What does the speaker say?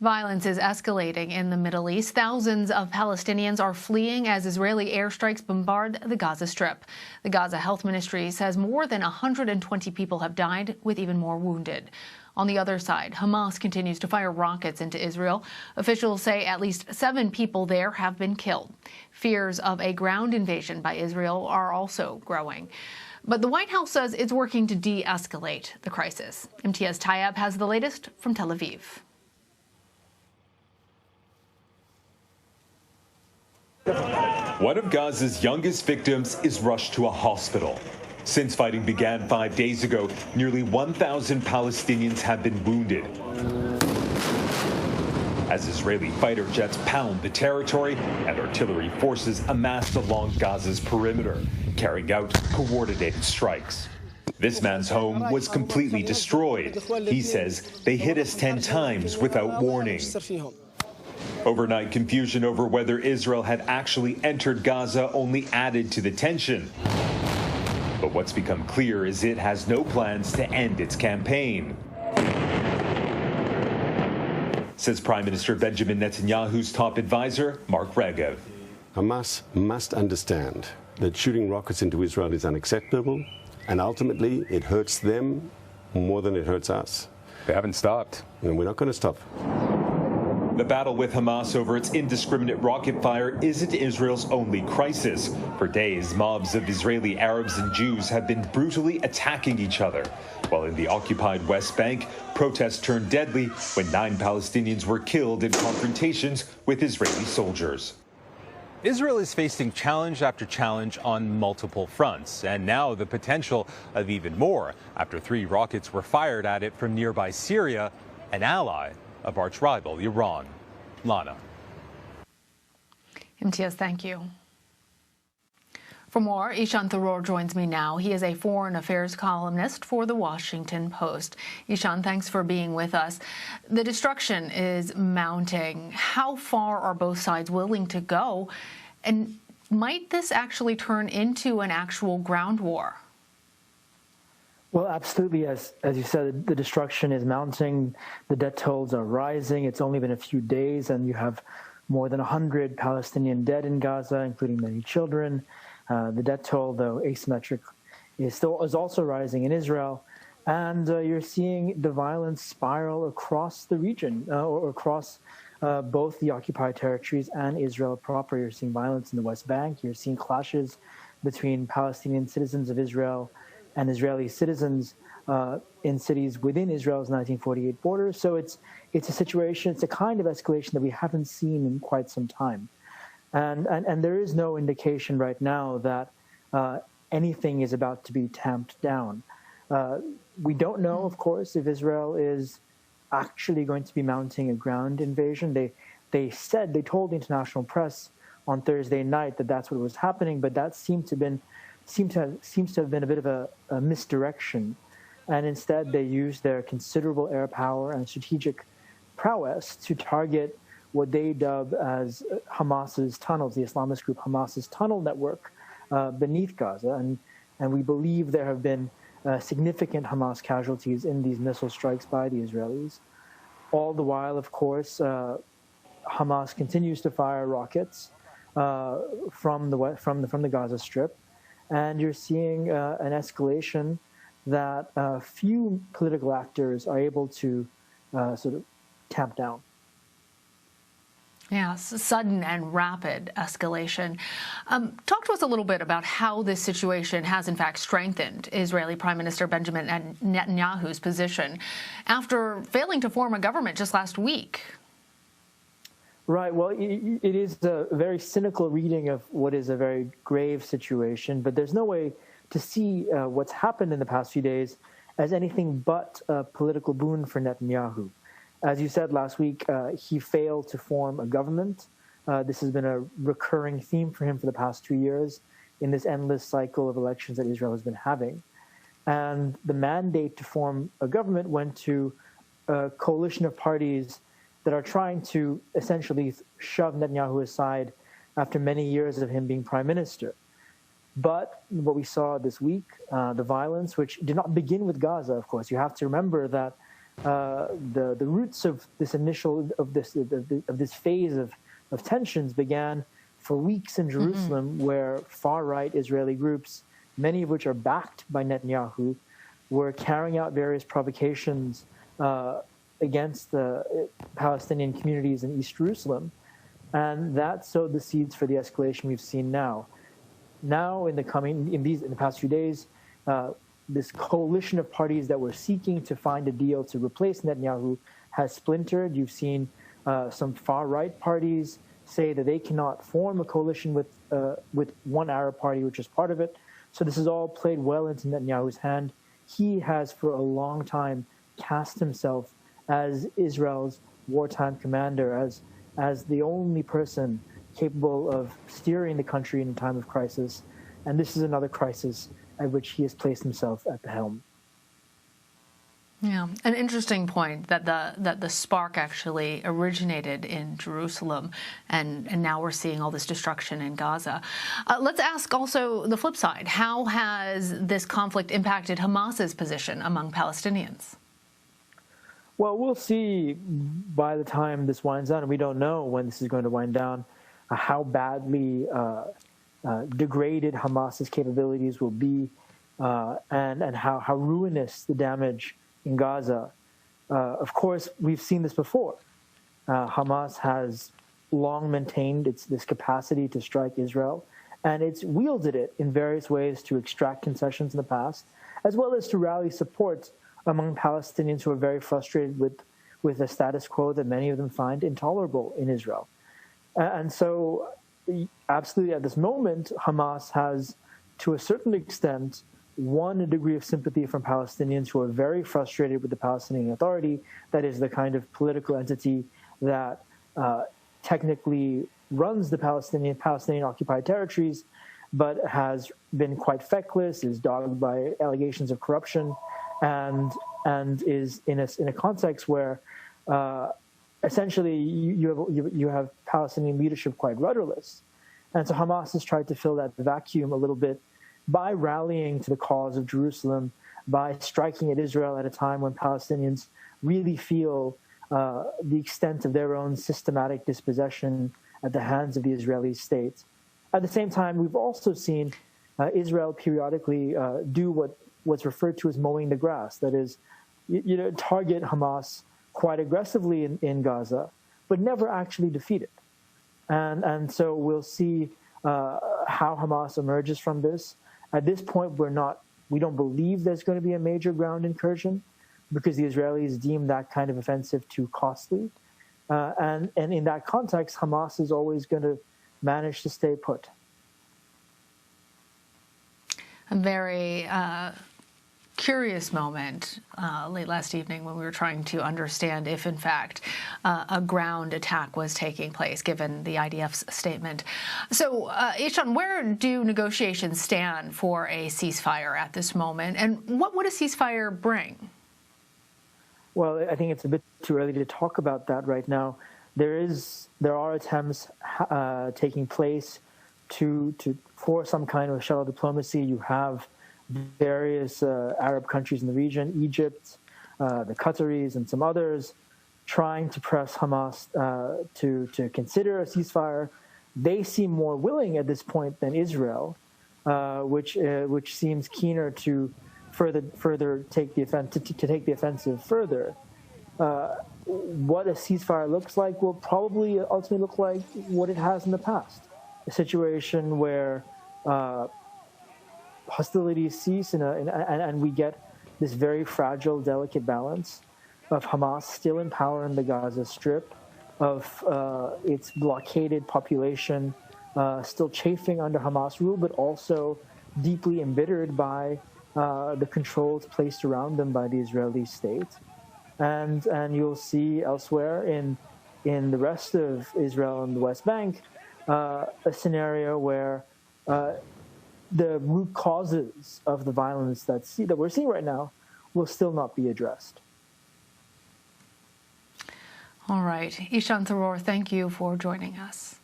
Violence is escalating in the Middle East. Thousands of Palestinians are fleeing as Israeli airstrikes bombard the Gaza Strip. The Gaza Health Ministry says more than 120 people have died, with even more wounded. On the other side, Hamas continues to fire rockets into Israel. Officials say at least 7 people there have been killed. Fears of a ground invasion by Israel are also growing. But the White House says it's working to de-escalate the crisis. MTS Tayeb has the latest from Tel Aviv. One of Gaza's youngest victims is rushed to a hospital. Since fighting began 5 days ago, nearly 1,000 Palestinians have been wounded as Israeli fighter jets pound the territory and artillery forces amassed along Gaza's perimeter, carrying out coordinated strikes. This man's home was completely destroyed. He says they hit us 10 times without warning. Overnight confusion over whether Israel had actually entered Gaza only added to the tension. But what's become clear is it has no plans to end its campaign. Says Prime Minister Benjamin Netanyahu's top advisor, Mark Regev. Hamas must understand that shooting rockets into Israel is unacceptable, and ultimately it hurts them more than it hurts us. They haven't stopped. And we're not going to stop. The battle with Hamas over its indiscriminate rocket fire isn't Israel's only crisis. For days, mobs of Israeli Arabs and Jews have been brutally attacking each other. While in the occupied West Bank, protests turned deadly when 9 Palestinians were killed in confrontations with Israeli soldiers. Israel is facing challenge after challenge on multiple fronts, and now the potential of even more after 3 rockets were fired at it from nearby Syria, an ally of arch rival Iran. Lana. MTS, thank you. For more, Ishan Tharoor joins me now. He is a foreign affairs columnist for The Washington Post. Ishan, thanks for being with us. The destruction is mounting. How far are both sides willing to go? And might this actually turn into an actual ground war? Well, absolutely. As you said, the destruction is mounting. The death tolls are rising. It's only been a few days, and you have more than 100 Palestinians dead in Gaza, including many children. The death toll, though asymmetric, is also rising in Israel. And you're seeing the violence spiral across the region, or across both the occupied territories and Israel proper. You're seeing violence in the West Bank. You're seeing clashes between Palestinian citizens of Israel and Israeli citizens in cities within Israel's 1948 borders. So it's a situation, it's a kind of escalation that we haven't seen in quite some time. And there is no indication right now that anything is about to be tamped down. We don't know, of course, if Israel is actually going to be mounting a ground invasion. They told the international press on Thursday night that that's what was happening, but that seems to have been a bit of a misdirection. And instead, they used their considerable air power and strategic prowess to target what they dub as Hamas's tunnels, the Islamist group Hamas's tunnel network beneath Gaza. And we believe there have been significant Hamas casualties in these missile strikes by the Israelis. All the while, of course, Hamas continues to fire rockets from the Gaza Strip. And you're seeing an escalation that few political actors are able to sort of tamp down. Yeah, sudden and rapid escalation. Talk to us a little bit about how this situation has, in fact, strengthened Israeli Prime Minister Benjamin Netanyahu's position after failing to form a government just last week. Right. Well, it is a very cynical reading of what is a very grave situation, but there's no way to see what's happened in the past few days as anything but a political boon for Netanyahu. As you said last week, he failed to form a government. This has been a recurring theme for him for the past 2 years in this endless cycle of elections that Israel has been having. And the mandate to form a government went to a coalition of parties that are trying to essentially shove Netanyahu aside after many years of him being prime minister. But what we saw this week, the violence, which did not begin with Gaza, of course. You have to remember that the roots of this this phase of tensions began for weeks in Jerusalem, where far-right Israeli groups, many of which are backed by Netanyahu, were carrying out various provocations against the Palestinian communities in East Jerusalem, and that sowed the seeds for the escalation we've seen now. Now, in the past few days, this coalition of parties that were seeking to find a deal to replace Netanyahu has splintered. You've seen some far-right parties say that they cannot form a coalition with one Arab party, which is part of it. So this has all played well into Netanyahu's hand. He has, for a long time, cast himself as Israel's wartime commander, as the only person capable of steering the country in a time of crisis. And this is another crisis at which he has placed himself at the helm. Yeah, an interesting point that the spark actually originated in Jerusalem, and now we're seeing all this destruction in Gaza. Let's ask also the flip side. How has this conflict impacted Hamas's position among Palestinians? Well, we'll see by the time this winds down, and we don't know when this is going to wind down, how badly degraded Hamas's capabilities will be, and how ruinous the damage in Gaza. Of course, we've seen this before. Hamas has long maintained this capacity to strike Israel, and it's wielded it in various ways to extract concessions in the past, as well as to rally support among Palestinians who are very frustrated with a status quo that many of them find intolerable in Israel. And so, absolutely at this moment, Hamas has, to a certain extent, won a degree of sympathy from Palestinians who are very frustrated with the Palestinian Authority, that is the kind of political entity that technically runs the Palestinian occupied territories, but has been quite feckless, is dogged by allegations of corruption, and is in a context where essentially you have Palestinian leadership quite rudderless. And so Hamas has tried to fill that vacuum a little bit by rallying to the cause of Jerusalem, by striking at Israel at a time when Palestinians really feel the extent of their own systematic dispossession at the hands of the Israeli state. At the same time, we've also seen Israel periodically do what's referred to as mowing the grass. That is, target Hamas quite aggressively in Gaza, but never actually defeat it. And so we'll see how Hamas emerges from this. At this point, we don't believe there's going to be a major ground incursion because the Israelis deem that kind of offensive too costly. And in that context, Hamas is always going to manage to stay put. A very curious moment late last evening when we were trying to understand if, in fact, a ground attack was taking place, given the IDF's statement. So, Ishan, where do negotiations stand for a ceasefire at this moment, and what would a ceasefire bring? Well, I think it's a bit too early to talk about that right now. There are attempts taking place for some kind of shallow diplomacy. You have various Arab countries in the region, Egypt, the Qataris, and some others, trying to press Hamas to consider a ceasefire. They seem more willing at this point than Israel, which seems keener to further take the offensive further. What a ceasefire looks like will probably ultimately look like what it has in the past: a situation where hostilities cease and we get this very fragile, delicate balance of Hamas still in power in the Gaza Strip, of its blockaded population still chafing under Hamas rule, but also deeply embittered by the controls placed around them by the Israeli state. And you'll see elsewhere in the rest of Israel and the West Bank a scenario where the root causes of the violence that we're seeing right now will still not be addressed. All right. Ishan Tharoor, thank you for joining us.